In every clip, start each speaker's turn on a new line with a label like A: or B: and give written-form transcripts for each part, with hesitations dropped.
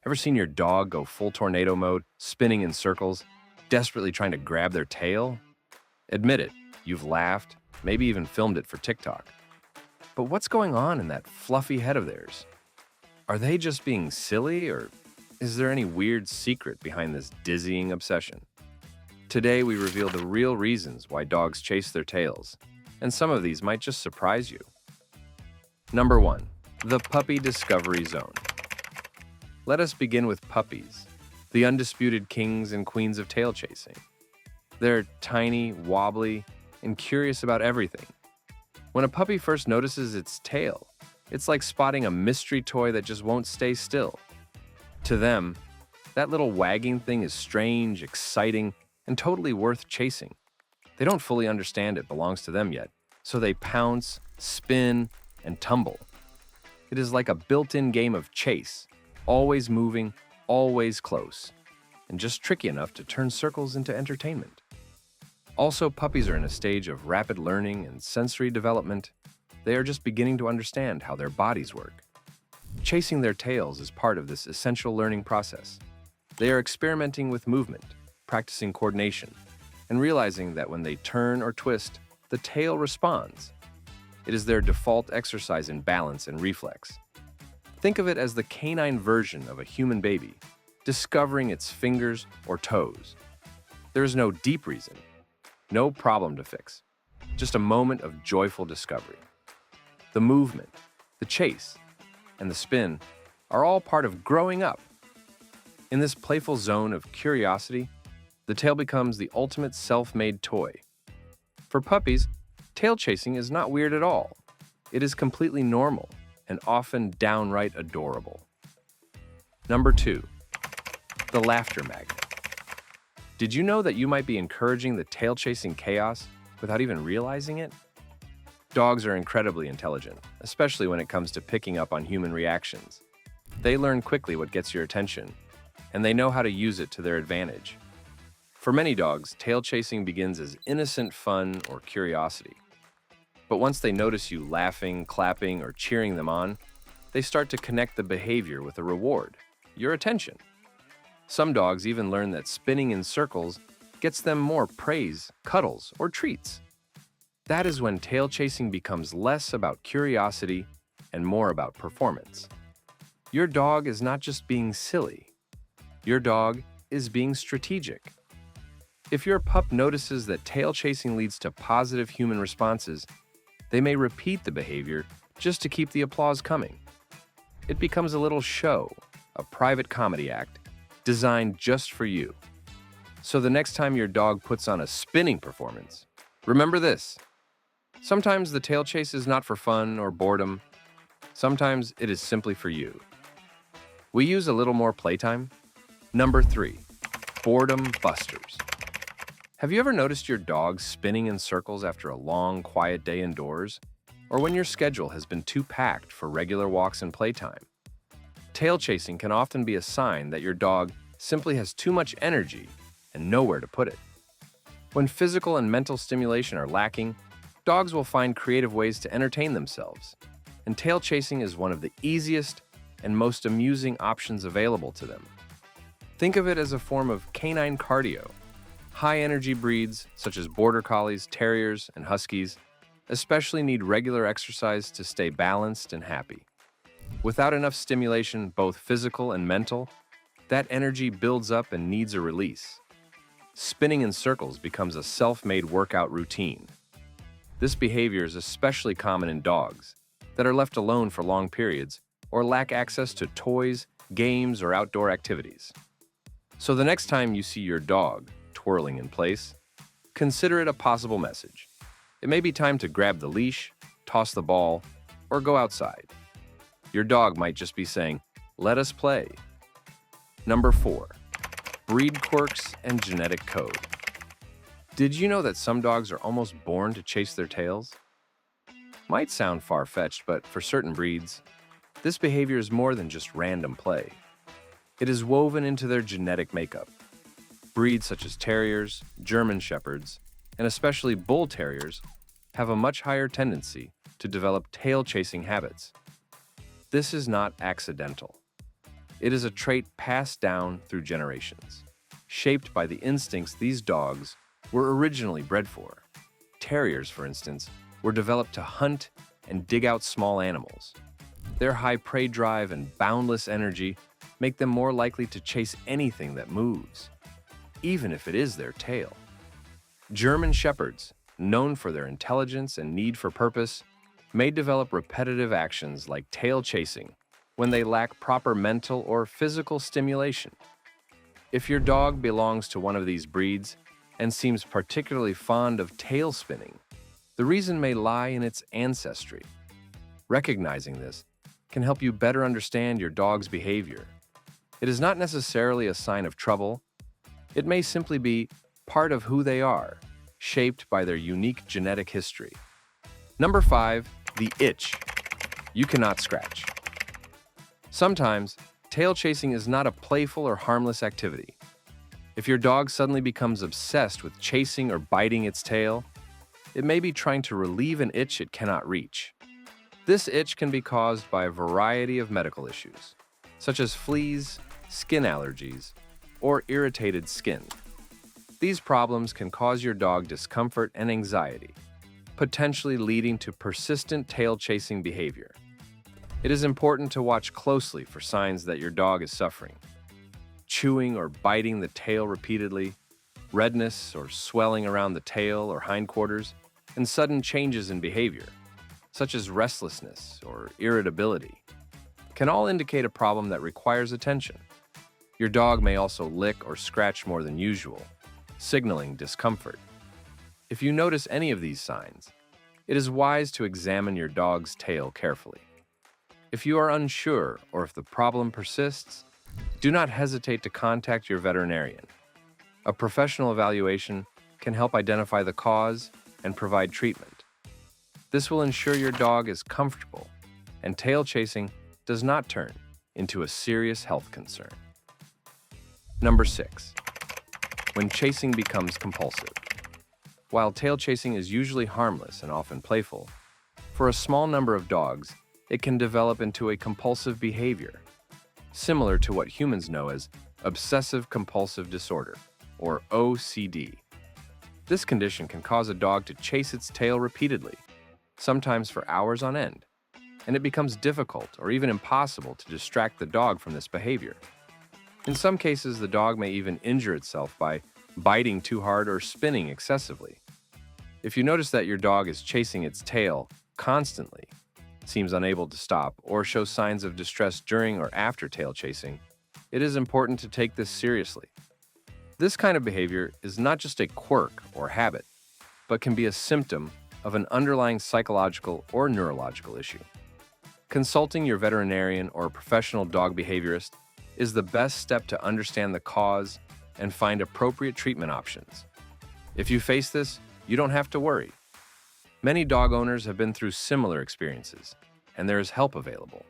A: Ever seen your dog go full tornado mode, spinning in circles, desperately trying to grab their tail? Admit it, you've laughed, maybe even filmed it for TikTok. But what's going on in that fluffy head of theirs? Are they just being silly, or is there any weird secret behind this dizzying obsession? Today, we reveal the real reasons why dogs chase their tails, and some of these might just surprise you. Number 1. The Puppy Discovery Zone. Let us begin with puppies, the undisputed kings and queens of tail chasing. They're tiny, wobbly, and curious about everything. When a puppy first notices its tail, it's like spotting a mystery toy that just won't stay still. To them, that little wagging thing is strange, exciting, and totally worth chasing. They don't fully understand it belongs to them yet, so they pounce, spin, and tumble. It is like a built-in game of chase, always moving, always close, and just tricky enough to turn circles into entertainment. Also, puppies are in a stage of rapid learning and sensory development. They are just beginning to understand how their bodies work. Chasing their tails is part of this essential learning process. They are experimenting with movement, practicing coordination, and realizing that when they turn or twist, the tail responds. It is their default exercise in balance and reflex. Think of it as the canine version of a human baby, discovering its fingers or toes. There is no deep reason, no problem to fix, just a moment of joyful discovery. The movement, the chase, and the spin are all part of growing up. In this playful zone of curiosity, the tail becomes the ultimate self-made toy. For puppies, tail chasing is not weird at all. It is completely normal and often downright adorable. Number 2. The laughter magnet. Did you know that you might be encouraging the tail-chasing chaos without even realizing it? Dogs are incredibly intelligent, especially when it comes to picking up on human reactions. They learn quickly what gets your attention, and they know how to use it to their advantage. For many dogs, tail chasing begins as innocent fun or curiosity. But once they notice you laughing, clapping, or cheering them on, they start to connect the behavior with a reward, your attention. Some dogs even learn that spinning in circles gets them more praise, cuddles, or treats. That is when tail chasing becomes less about curiosity and more about performance. Your dog is not just being silly. Your dog is being strategic. If your pup notices that tail chasing leads to positive human responses, they may repeat the behavior just to keep the applause coming. It becomes a little show, a private comedy act, designed just for you. So the next time your dog puts on a spinning performance, remember this. Sometimes the tail chase is not for fun or boredom. Sometimes it is simply for you. We use a little more playtime. Number 3. Boredom busters. Have you ever noticed your dog spinning in circles after a long, quiet day indoors? Or when your schedule has been too packed for regular walks and playtime? Tail chasing can often be a sign that your dog simply has too much energy and nowhere to put it. When physical and mental stimulation are lacking, dogs will find creative ways to entertain themselves, and tail chasing is one of the easiest and most amusing options available to them. Think of it as a form of canine cardio. High-energy breeds, such as border collies, terriers, and huskies, especially need regular exercise to stay balanced and happy. Without enough stimulation, both physical and mental, that energy builds up and needs a release. Spinning in circles becomes a self-made workout routine. This behavior is especially common in dogs that are left alone for long periods or lack access to toys, games, or outdoor activities. So the next time you see your dog twirling in place, consider it a possible message. It may be time to grab the leash, toss the ball, or go outside. Your dog might just be saying, "Let us play." Number 4. Breed quirks and genetic code. Did you know that some dogs are almost born to chase their tails? Might sound far-fetched, but for certain breeds, this behavior is more than just random play. It is woven into their genetic makeup. Breeds such as terriers, German shepherds, and especially bull terriers have a much higher tendency to develop tail-chasing habits. This is not accidental. It is a trait passed down through generations, shaped by the instincts these dogs were originally bred for. Terriers, for instance, were developed to hunt and dig out small animals. Their high prey drive and boundless energy make them more likely to chase anything that moves, even if it is their tail. German Shepherds, known for their intelligence and need for purpose, may develop repetitive actions like tail chasing when they lack proper mental or physical stimulation. If your dog belongs to one of these breeds and seems particularly fond of tail spinning, the reason may lie in its ancestry. Recognizing this can help you better understand your dog's behavior. It is not necessarily a sign of trouble. It may simply be part of who they are, shaped by their unique genetic history. Number 5, the itch. You cannot scratch. Sometimes, tail chasing is not a playful or harmless activity. If your dog suddenly becomes obsessed with chasing or biting its tail, it may be trying to relieve an itch it cannot reach. This itch can be caused by a variety of medical issues, such as fleas, skin allergies, or irritated skin. These problems can cause your dog discomfort and anxiety, potentially leading to persistent tail-chasing behavior. It is important to watch closely for signs that your dog is suffering. Chewing or biting the tail repeatedly, redness or swelling around the tail or hindquarters, and sudden changes in behavior, such as restlessness or irritability, can all indicate a problem that requires attention. Your dog may also lick or scratch more than usual, signaling discomfort. If you notice any of these signs, it is wise to examine your dog's tail carefully. If you are unsure or if the problem persists, do not hesitate to contact your veterinarian. A professional evaluation can help identify the cause and provide treatment. This will ensure your dog is comfortable and tail chasing does not turn into a serious health concern. Number 6. When chasing becomes compulsive. While tail chasing is usually harmless and often playful, for a small number of dogs, it can develop into a compulsive behavior, similar to what humans know as obsessive-compulsive disorder, or OCD. This condition can cause a dog to chase its tail repeatedly, sometimes for hours on end, and it becomes difficult or even impossible to distract the dog from this behavior. In some cases, the dog may even injure itself by biting too hard or spinning excessively. If you notice that your dog is chasing its tail constantly, seems unable to stop, or shows signs of distress during or after tail chasing, it is important to take this seriously. This kind of behavior is not just a quirk or habit, but can be a symptom of an underlying psychological or neurological issue. Consulting your veterinarian or professional dog behaviorist is the best step to understand the cause and find appropriate treatment options. If you face this, you don't have to worry. Many dog owners have been through similar experiences, and there is help available.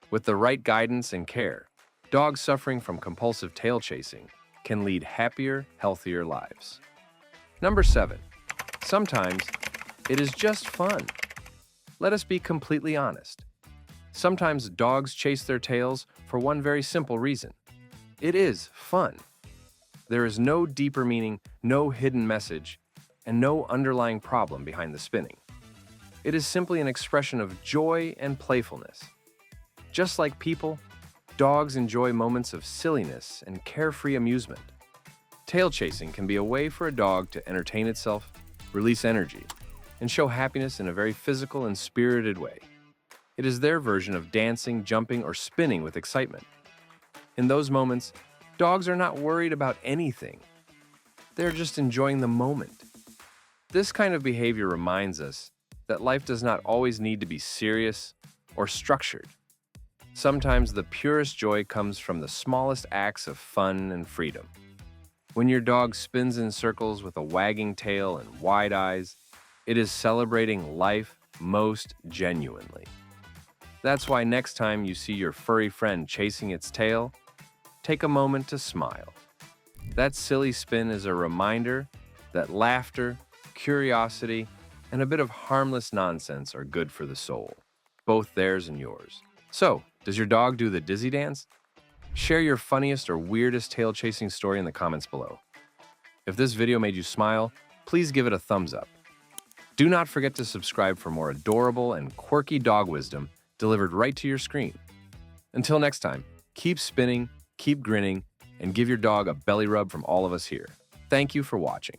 A: With the right guidance and care, dogs suffering from compulsive tail chasing can lead happier, healthier lives. Number 7. Sometimes it is just fun. Let us be completely honest. Sometimes dogs chase their tails for one very simple reason. It is fun. There is no deeper meaning, no hidden message, and no underlying problem behind the spinning. It is simply an expression of joy and playfulness. Just like people, dogs enjoy moments of silliness and carefree amusement. Tail chasing can be a way for a dog to entertain itself, release energy, and show happiness in a very physical and spirited way. It is their version of dancing, jumping, or spinning with excitement. In those moments, dogs are not worried about anything. They're just enjoying the moment. This kind of behavior reminds us that life does not always need to be serious or structured. Sometimes the purest joy comes from the smallest acts of fun and freedom. When your dog spins in circles with a wagging tail and wide eyes, it is celebrating life most genuinely. That's why next time you see your furry friend chasing its tail, take a moment to smile. That silly spin is a reminder that laughter, curiosity, and a bit of harmless nonsense are good for the soul, both theirs and yours. So, does your dog do the dizzy dance? Share your funniest or weirdest tail-chasing story in the comments below. If this video made you smile, please give it a thumbs up. Do not forget to subscribe for more adorable and quirky dog wisdom delivered right to your screen. Until next time, keep spinning, keep grinning, and give your dog a belly rub from all of us here. Thank you for watching.